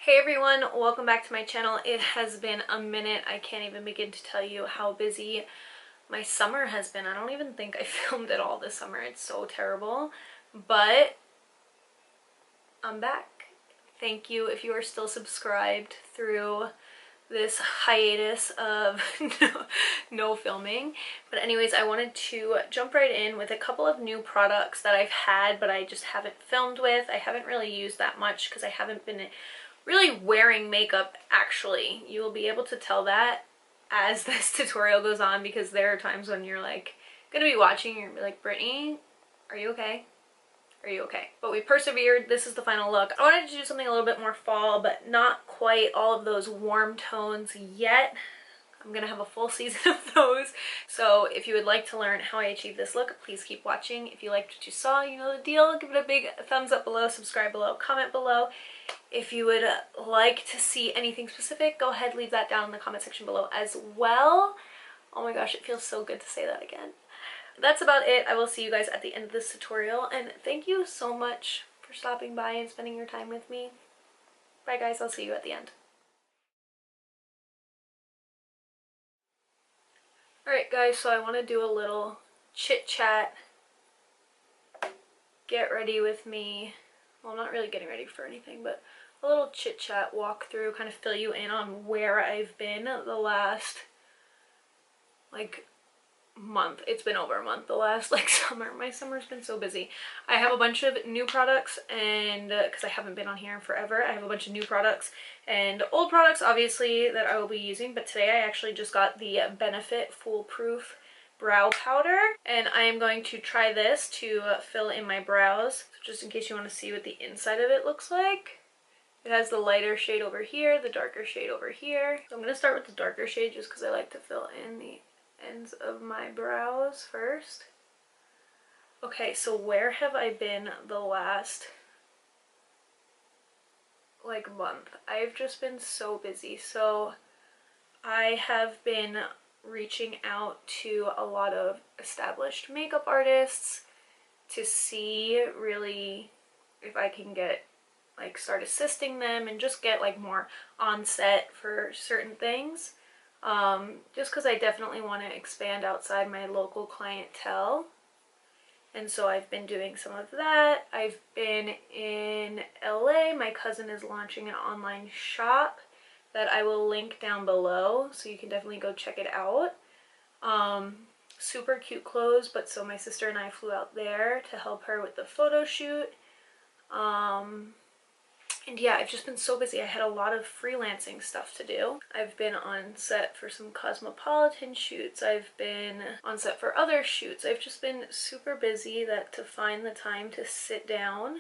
Hey everyone, welcome back to my channel. It has been a minute. I can't even begin to tell you how busy my summer has been. I don't even think I filmed at all this summer. It's so terrible, but I'm back. Thank you if you are still subscribed through this hiatus of no filming. But anyways, I wanted to jump right in with a couple of new products that I've had but I just haven't filmed with. I haven't really used that much because I haven't been really wearing makeup actually. You will be able to tell that as this tutorial goes on, because there are times when you're like gonna be watching and you're gonna be like, Brittany, are you okay? Are you okay? But we persevered. This is the final look. I wanted to do something a little bit more fall, but not quite all of those warm tones yet. I'm gonna have a full season of those. So if you would like to learn how I achieve this look, please keep watching. If you liked what you saw, you know the deal. Give it a big thumbs up below, subscribe below, comment below. If you would like to see anything specific, go ahead, leave that down in the comment section below as well. Oh my gosh, it feels so good to say that again. That's about it. I will see you guys at the end of this tutorial, and thank you so much for stopping by and spending your time with me. Bye guys, I'll see you at the end. Alright guys, so I want to do a little chit chat. Get ready with me. Well, I'm not really getting ready for anything, but a little chit chat walk through, kind of fill you in on where I've been the last like month. It's been over a month. The last like summer. My summer's been so busy. I have a bunch of new products, and because I haven't been on here in forever, I have a bunch of new products and old products obviously that I will be using. But today I actually just got the Benefit Foolproof brow powder, and I am going to try this to fill in my brows. So just in case you want to see what the inside of it looks like. It has the lighter shade over here, the darker shade over here. So I'm going to start with the darker shade just because I like to fill in the ends of my brows first. Okay, so where have I been the last like month? I've just been so busy. So I have been reaching out to a lot of established makeup artists to see really if I can get like start assisting them and just get like more on set for certain things, just because I definitely want to expand outside my local clientele. And so I've been doing some of that. I've been in LA. My cousin is launching an online shop that I will link down below, so you can definitely go check it out. Super cute clothes, but so my sister and I flew out there to help her with the photo shoot. And yeah, I've just been so busy. I had a lot of freelancing stuff to do. I've been on set for some Cosmopolitan shoots. I've been on set for other shoots. I've just been super busy that to find the time to sit down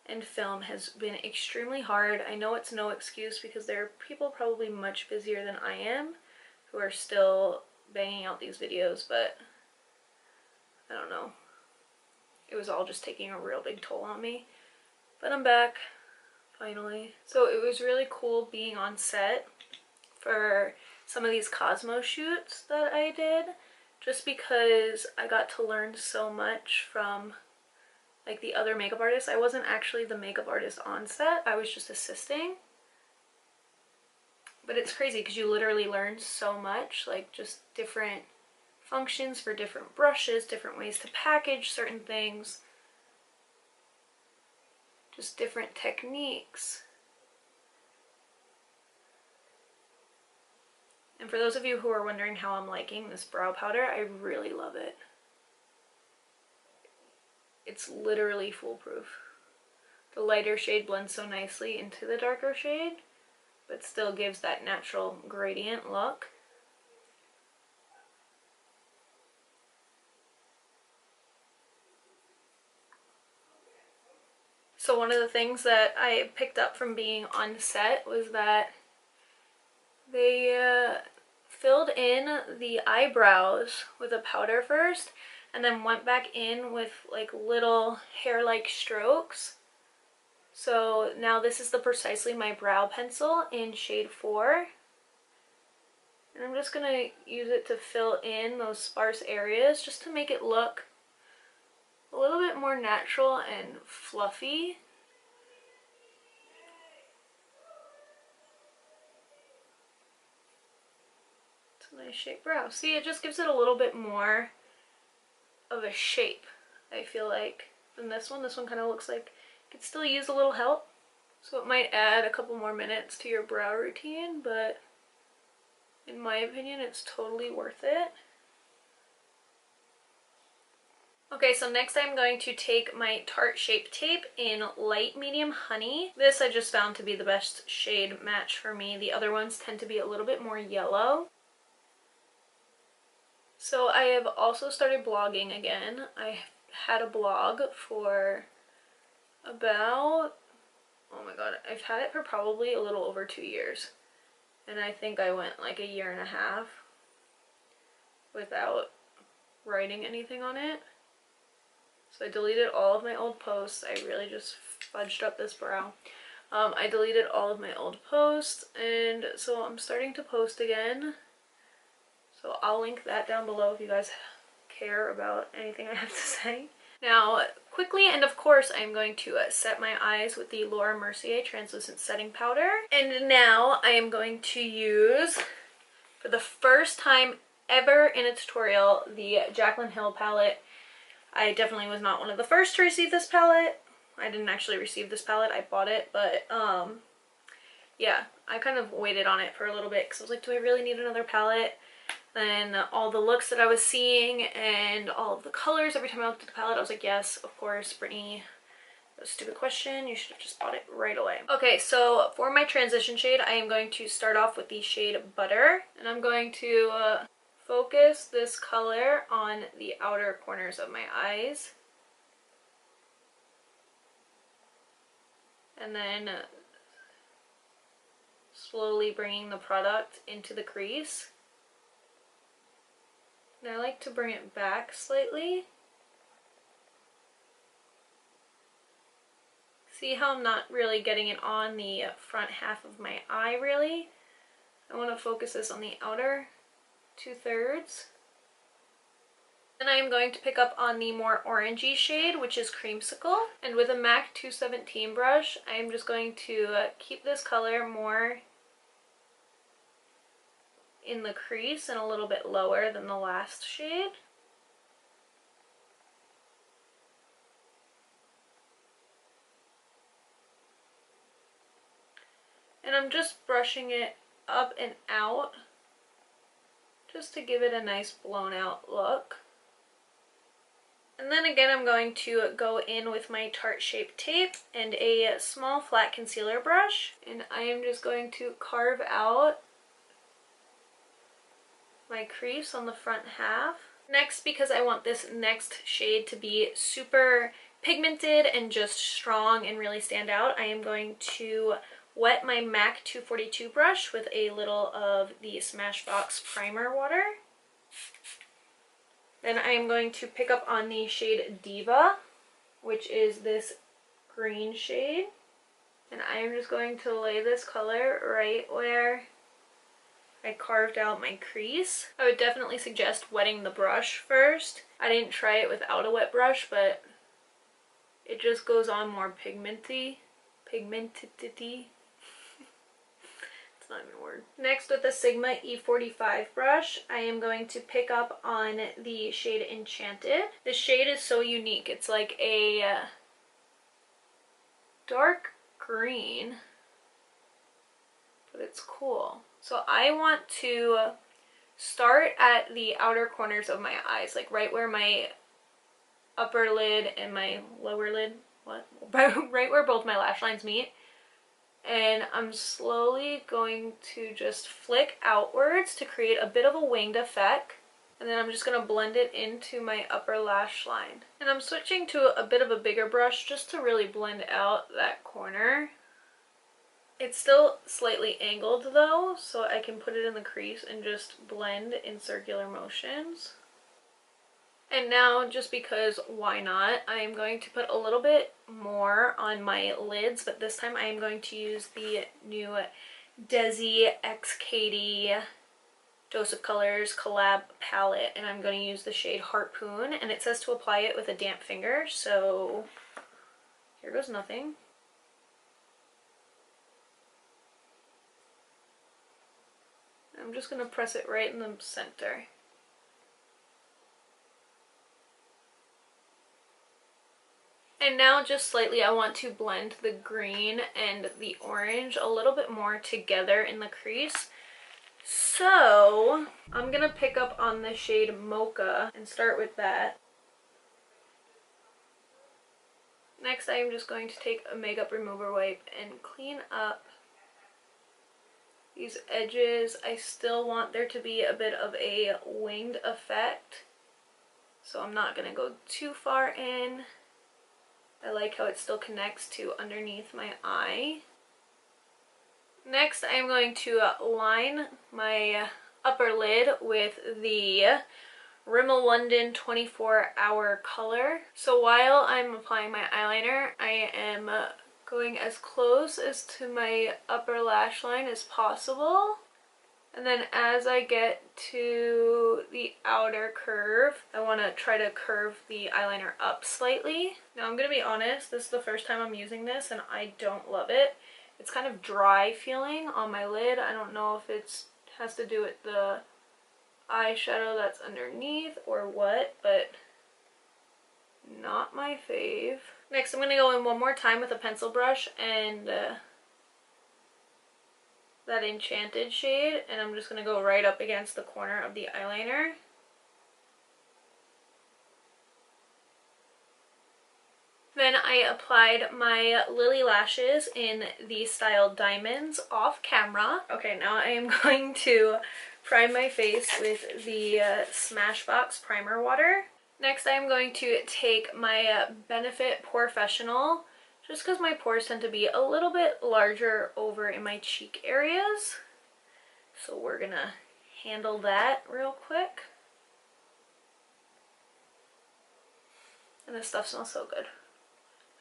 and film has been extremely hard. I know it's no excuse because there are people probably much busier than I am who are still banging out these videos, but I don't know. It was all just taking a real big toll on me. But I'm back. Finally. So it was really cool being on set for some of these Cosmo shoots that I did, just because I got to learn so much from like the other makeup artists. I wasn't actually the makeup artist on set, I was just assisting. But it's crazy because you literally learn so much, like just different functions for different brushes, different ways to package certain things, just different techniques. And for those of you who are wondering how I'm liking this brow powder, I really love it. It's literally foolproof. The lighter shade blends so nicely into the darker shade, but still gives that natural gradient look. So one of the things that I picked up from being on set was that they filled in the eyebrows with a powder first and then went back in with like little hair-like strokes. So now this is precisely my brow pencil in shade 4. And I'm just going to use it to fill in those sparse areas just to make it look a little bit more natural and fluffy. It's a nice shaped brow. See, it just gives it a little bit more of a shape, I feel like, than this one. This one kind of looks like it could still use a little help. So it might add a couple more minutes to your brow routine, but in my opinion, it's totally worth it. Okay, so next I'm going to take my Tarte Shape Tape in Light Medium Honey. This I just found to be the best shade match for me. The other ones tend to be a little bit more yellow. So I have also started blogging again. I had a blog for about, oh my god, I've had it for probably a little over 2 years. And I think I went like a year and a half without writing anything on it. So I deleted all of my old posts. I really just fudged up this brow. I deleted all of my old posts, and so I'm starting to post again. So I'll link that down below if you guys care about anything I have to say. Now, quickly, and of course, I'm going to set my eyes with the Laura Mercier Translucent Setting Powder. And now I am going to use, for the first time ever in a tutorial, the Jaclyn Hill palette. I definitely was not one of the first to receive this palette. I didn't actually receive this palette, I bought it, but yeah, I kind of waited on it for a little bit because I was like, do I really need another palette? Then all the looks that I was seeing and all of the colors, every time I looked at the palette, I was like, yes, of course, Brittany, that was a stupid question. You should have just bought it right away. Okay, so for my transition shade, I am going to start off with the shade Butter, and I'm going to focus this color on the outer corners of my eyes. And then slowly bringing the product into the crease. And I like to bring it back slightly. See how I'm not really getting it on the front half of my eye, really? I want to focus this on the outer 2/3. Then I am going to pick up on the more orangey shade, which is Creamsicle. And with a MAC 217 brush, I am just going to keep this color more in the crease and a little bit lower than the last shade. And I'm just brushing it up and out just to give it a nice blown out look. And then again, I'm going to go in with my Tarte Shape Tape and a small flat concealer brush, and I am just going to carve out my crease on the front half. Next, because I want this next shade to be super pigmented and just strong and really stand out, I am going to wet my MAC 242 brush with a little of the Smashbox primer water. Then I am going to pick up on the shade Diva, which is this green shade. And I am just going to lay this color right where I carved out my crease. I would definitely suggest wetting the brush first. I didn't try it without a wet brush, but it just goes on more pigmenty. Pigmentity. It's not even a word. Next, with the Sigma E45 brush, I am going to pick up on the shade Enchanted. This shade is so unique. It's like a dark green, but it's cool. So I want to start at the outer corners of my eyes, like right where my upper lid and my lower lid, right where both my lash lines meet. And I'm slowly going to just flick outwards to create a bit of a winged effect. And then I'm just going to blend it into my upper lash line. And I'm switching to a bit of a bigger brush just to really blend out that corner. It's still slightly angled though, so I can put it in the crease and just blend in circular motions. And now, just because why not, I am going to put a little bit more on my lids, but this time I am going to use the new Desi X Katy Dose of Colors collab palette, and I'm going to use the shade Harpoon, and it says to apply it with a damp finger, so here goes nothing. I'm just going to press it right in the center. And now just slightly I want to blend the green and the orange a little bit more together in the crease. So I'm going to pick up on the shade Mocha and start with that. Next I am just going to take a makeup remover wipe and clean up these edges. I still want there to be a bit of a winged effect, so I'm not going to go too far in. I like how it still connects to underneath my eye. Next, I'm going to line my upper lid with the Rimmel London 24-Hour Color. So while I'm applying my eyeliner, I am going as close as to my upper lash line as possible. And then as I get to the outer curve, I want to try to curve the eyeliner up slightly. Now I'm going to be honest, this is the first time I'm using this and I don't love it. It's kind of dry feeling on my lid. I don't know if it has to do with the eyeshadow that's underneath or what, but not my fave. Next I'm going to go in one more time with a pencil brush and that Enchanted shade, and I'm just going to go right up against the corner of the eyeliner. Then I applied my Lily lashes in the style Diamonds off camera. Okay, now I am going to prime my face with the Smashbox primer water. Next I am going to take my Benefit Porefessional, just because my pores tend to be a little bit larger over in my cheek areas. So we're gonna handle that real quick. And this stuff smells so good.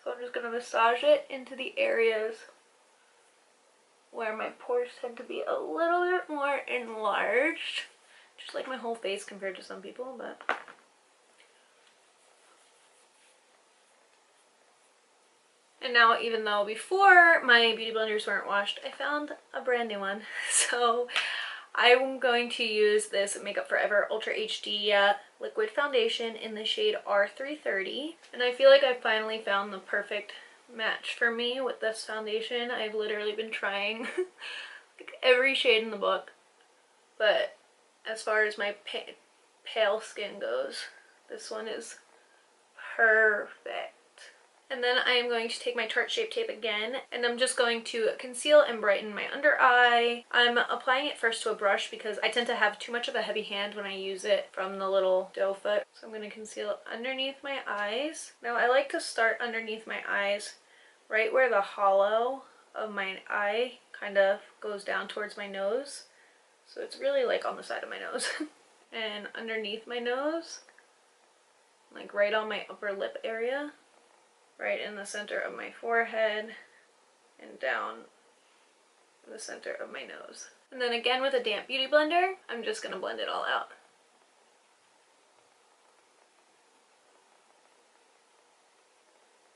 So I'm just gonna massage it into the areas where my pores tend to be a little bit more enlarged. Just like my whole face compared to some people, but... And now, even though before my beauty blenders weren't washed, I found a brand new one. So I'm going to use this Makeup Forever Ultra HD liquid foundation in the shade R330. And I feel like I finally found the perfect match for me with this foundation. I've literally been trying like every shade in the book. But as far as my pale skin goes, this one is perfect. And then I am going to take my Tarte Shape Tape again, and I'm just going to conceal and brighten my under eye. I'm applying it first to a brush because I tend to have too much of a heavy hand when I use it from the little doe foot. So I'm going to conceal underneath my eyes. Now I like to start underneath my eyes right where the hollow of my eye kind of goes down towards my nose. So it's really like on the side of my nose. And underneath my nose, like right on my upper lip area. Right in the center of my forehead and down in the center of my nose. And then again with a damp beauty blender, I'm just going to blend it all out.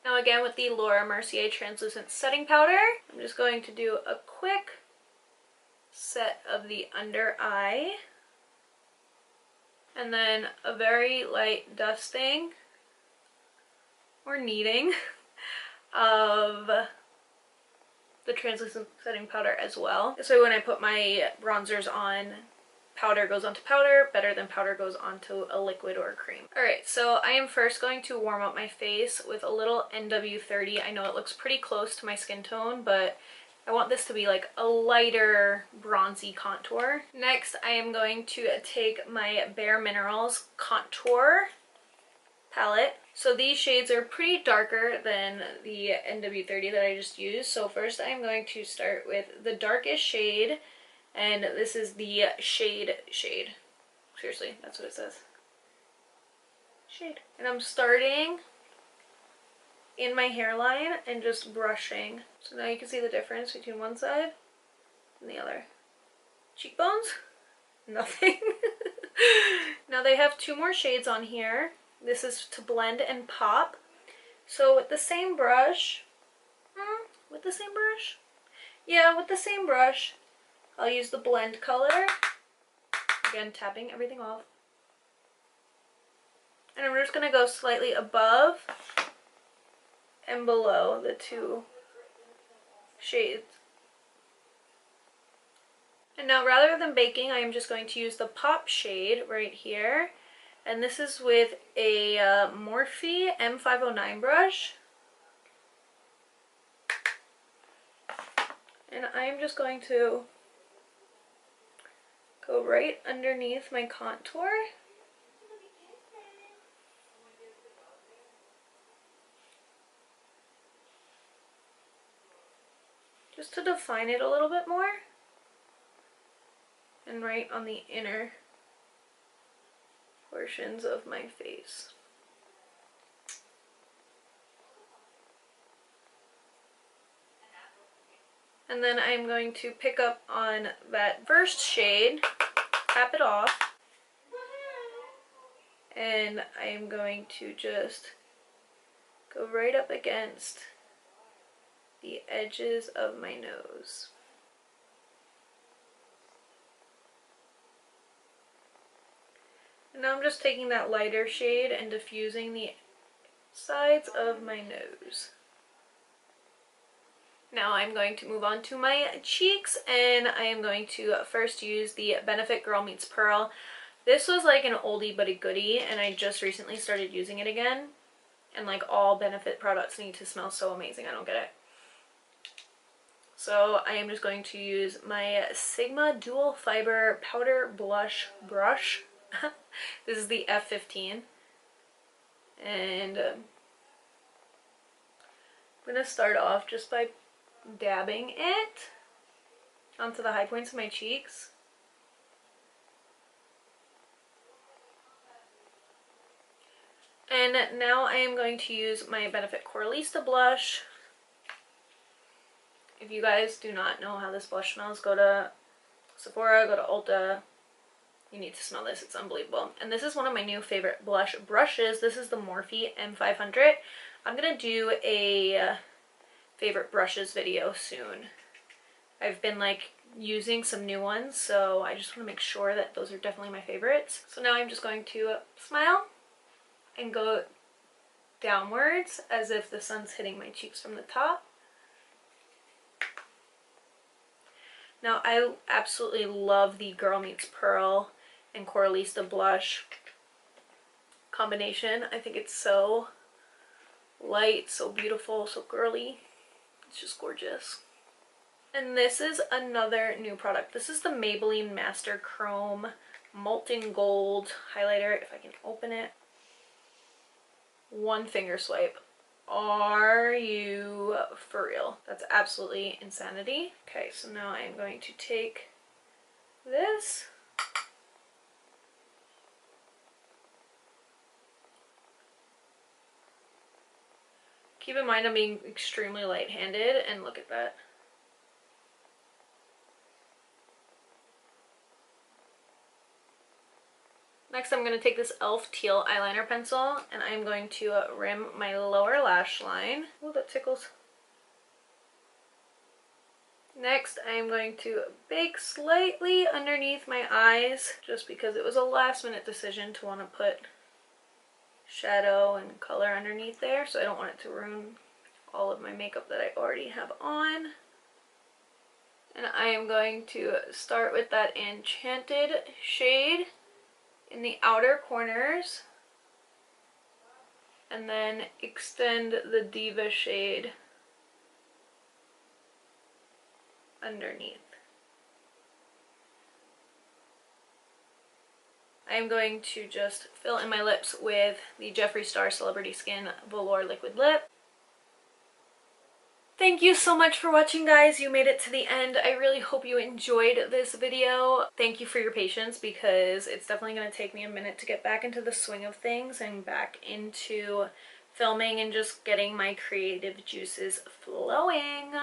Now again with the Laura Mercier Translucent Setting Powder, I'm just going to do a quick set of the under eye. And then a very light dusting or kneading of the translucent setting powder as well. So when I put my bronzers on, powder goes onto powder better than powder goes onto a liquid or a cream. Alright, so I am first going to warm up my face with a little NW30. I know it looks pretty close to my skin tone, but I want this to be like a lighter bronzy contour. Next, I am going to take my Bare Minerals Contour palette. So these shades are pretty darker than the NW30 that I just used. So first I'm going to start with the darkest shade, and this is the shade. Seriously, that's what it says. Shade. And I'm starting in my hairline and just brushing. So now you can see the difference between one side and the other. Cheekbones? Nothing. Now they have two more shades on here. This is to blend and pop. So with the same brush, Yeah, with the same brush, I'll use the blend color Again, tapping everything off. And I'm just going to go slightly above and below the two shades. And now rather than baking, I am just going to use the Pop shade right here. And this is with a Morphe M509 brush. And I am just going to go right underneath my contour. Just to define it a little bit more. And right on the inner portions of my face. And then I'm going to pick up on that first shade, tap it off, and I am going to just go right up against the edges of my nose. And now I'm just taking that lighter shade and diffusing the sides of my nose. Now I'm going to move on to my cheeks, and I am going to first use the Benefit Girl Meets Pearl. This was like an oldie but a goodie, and I just recently started using it again. And like all Benefit products need to smell so amazing, I don't get it. So I am just going to use my Sigma Dual Fiber Powder Blush Brush. This is the F15. And I'm going to start off just by dabbing it onto the high points of my cheeks. And now I am going to use my Benefit Coralista blush. If you guys do not know how this blush smells, go to Sephora, go to Ulta. You need to smell this, it's unbelievable. And this is one of my new favorite blush brushes. This is the Morphe M500. I'm going to do a favorite brushes video soon. I've been like using some new ones, so I just want to make sure that those are definitely my favorites. So now I'm just going to smile and go downwards as if the sun's hitting my cheeks from the top. Now I absolutely love the Girl Meets Pearl and Coralista blush combination. I think it's so light, so beautiful, so girly. It's just gorgeous. And this is another new product. This is the Maybelline Master Chrome Molten Gold highlighter. If I can open it. One finger swipe. Are you for real? That's absolutely insanity. Okay, so now I'm going to take this. Keep in mind I'm being extremely light-handed, and look at that. Next I'm going to take this e.l.f. Teal eyeliner pencil, and I'm going to rim my lower lash line. Oh, that tickles. Next I'm going to bake slightly underneath my eyes, just because it was a last minute decision to want to put shadow and color underneath there, so I don't want it to ruin all of my makeup that I already have on. And I am going to start with that Enchanted shade in the outer corners, and then extend the Diva shade underneath. I am going to just fill in my lips with the Jeffree Star Celebrity Skin Velour Liquid Lip. Thank you so much for watching, guys. You made it to the end. I really hope you enjoyed this video. Thank you for your patience, because it's definitely going to take me a minute to get back into the swing of things and back into filming and just getting my creative juices flowing.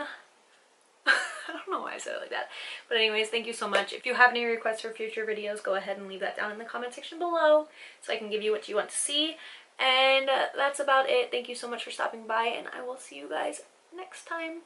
I don't know why I said it like that. But anyways, thank you so much. If you have any requests for future videos, go ahead and leave that down in the comment section below so I can give you what you want to see. And that's about it. Thank you so much for stopping by, and I will see you guys next time.